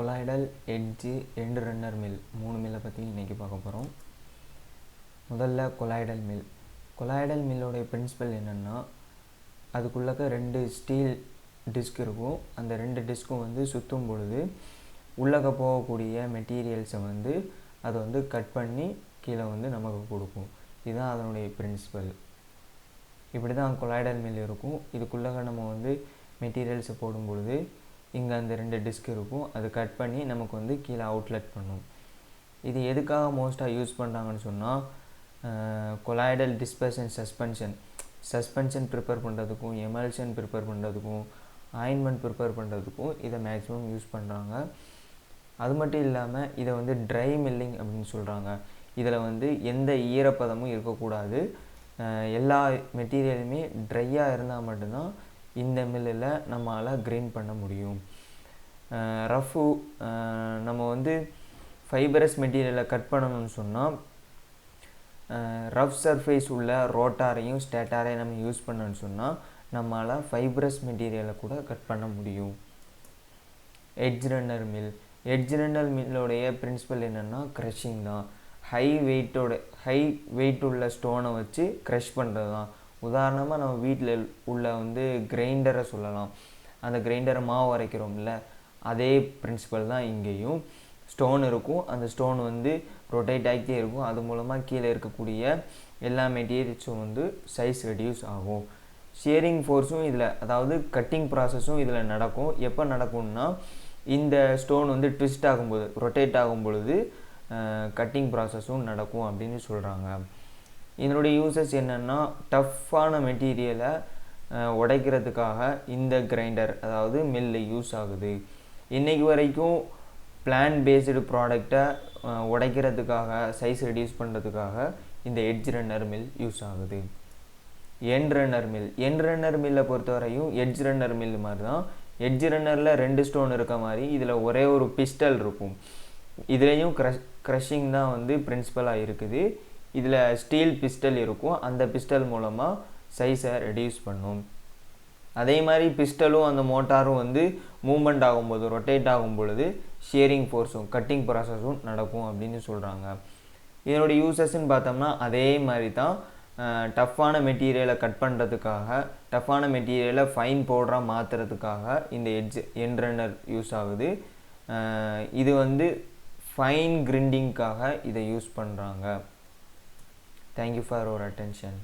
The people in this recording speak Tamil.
Colloidal, edge, end runner mill 3 மில்லை பற்றி இன்றைக்கி பார்க்க போகிறோம். முதல்ல கொலாய்டல் மில். கொலாய்டல் மில்லோடைய பிரின்சிபல் என்னென்னா, அதுக்குள்ளக்க 2 ஸ்டீல் டிஸ்க் இருக்கும். அந்த 2 டிஸ்க்கும் வந்து சுற்றும் பொழுது உள்ளக்க போகக்கூடிய மெட்டீரியல்ஸை வந்து அதை வந்து கட் பண்ணி கீழே வந்து நமக்கு கொடுக்கும். இதுதான் அதனுடைய பிரின்சிபல். இப்படி தான் கொலாய்டல் மில் இருக்கும். இதுக்குள்ளக்க நம்ம வந்து மெட்டீரியல்ஸை போடும் பொழுது இங்கே அந்த 2 டிஸ்க் இருக்கும். அது கட் பண்ணி நமக்கு வந்து கீழே அவுட்லெட் பண்ணும். இது எதுக்காக மோஸ்ட்டாக யூஸ் பண்ணுறாங்கன்னு சொன்னால், கொலாய்டல் டிஸ்பர்ஷன் சஸ்பென்ஷன் ப்ரிப்பேர் பண்ணுறதுக்கும், எமல்ஷன் ப்ரிப்பேர் பண்ணுறதுக்கும், ஆயின்மெண்ட் ப்ரிப்பேர் பண்ணுறதுக்கும் இதை மேக்ஸிமம் யூஸ் பண்ணுறாங்க. அது மட்டும் இல்லாமல் இதை வந்து ட்ரை மில்லிங் அப்படின்னு சொல்கிறாங்க. இதில் வந்து எந்த ஈரப்பதமும் இருக்கக்கூடாது. எல்லா மெட்டீரியலுமே ட்ரையாக இருந்தால் மட்டும்தான் இந்த மில்லில் நம்மளால் கிரைண்ட் பண்ண முடியும். நம்ம வந்து ஃபைபரஸ் மெட்டீரியலை கட் பண்ணணும்னு சொன்னால் ரஃப் சர்ஃபேஸ் உள்ள ரோட்டாரையும் ஸ்டேட்டாரையும் நம்ம யூஸ் பண்ணணும்னு சொன்னால் நம்மளால் ஃபைபரஸ் மெட்டீரியலை கூட கட் பண்ண முடியும். எட்ஜ் ரன்னர் மில்லோடைய பிரின்சிபல் என்னென்னா க்ரஷிங் தான். ஹை வெயிட் உள்ள ஸ்டோனை வச்சு க்ரஷ் பண்ணுறது தான். உதாரணமாக நம்ம வீட்டில் உள்ள வந்து கிரைண்டரை சொல்லலாம். அந்த கிரைண்டரை மாவு அரைக்கிறோம்ல, அதே பிரின்சிபல் தான் இங்கேயும். ஸ்டோன் இருக்கும், அந்த ஸ்டோன் வந்து ரொட்டேட் ஆகிட்டே இருக்கும். அது மூலமாக கீழே இருக்கக்கூடிய எல்லா மெட்டீரியல்ஸும் வந்து சைஸ் ரெடியூஸ் ஆகும். ஷியரிங் ஃபோர்ஸும் இதில், அதாவது கட்டிங் ப்ராசஸும் இதில் நடக்கும். எப்போ நடக்கும்னா, இந்த ஸ்டோன் வந்து ட்விஸ்ட் ஆகும்போது, ரொட்டேட் ஆகும் பொழுது கட்டிங் ப்ராசஸும் நடக்கும் அப்படின்னு சொல்கிறாங்க. இதனுடைய யூசஸ் என்னென்னா, டஃப்பான மெட்டீரியலை உடைக்கிறதுக்காக இந்த கிரைண்டர், அதாவது மில்லு யூஸ் ஆகுது. இன்றைக்கு வரைக்கும் பிளான்ட் பேஸ்டு ப்ராடக்டை உடைக்கிறதுக்காக, சைஸ் ரெடியூஸ் பண்ணுறதுக்காக இந்த எட்ஜ் ரன்னர் மில் யூஸ் ஆகுது. எண்ட் ரன்னர் மில்லை பொறுத்தவரையும் எட்ஜ் ரன்னர் மில் மாதிரி தான். எட்ஜ் ரன்னரில் 2 ஸ்டோன் இருக்க மாதிரி இதில் ஒரே ஒரு பிஸ்டல் இருக்கும். இதுலேயும் க்ரஷிங் தான் வந்து பிரின்சிபலாக இருக்குது. இதில் ஸ்டீல் பிஸ்டல் இருக்கும். அந்த பிஸ்டல் மூலமாக சைஸை ரெடியூஸ் பண்ணும். அதே மாதிரி பிஸ்டலும் அந்த மோட்டாரும் வந்து மூமெண்ட் ஆகும்போது, ரொட்டேட் ஆகும் பொழுது ஷியரிங் ஃபோர்ஸும் கட்டிங் ப்ராசஸும் நடக்கும் அப்படின்னு சொல்கிறாங்க. இதனுடைய யூசஸ்ன்னு பார்த்தோம்னா அதே மாதிரி தான். டஃப்பான மெட்டீரியலை கட் பண்ணுறதுக்காக, டஃப்பான மெட்டீரியலை ஃபைன் பவுடராக மாற்றுறதுக்காக இந்த எண்ட் ரன்னர் யூஸ் ஆகுது. இது வந்து ஃபைன் கிரைண்டிங்காக இதை யூஸ் பண்ணுறாங்க. Thank you for your attention.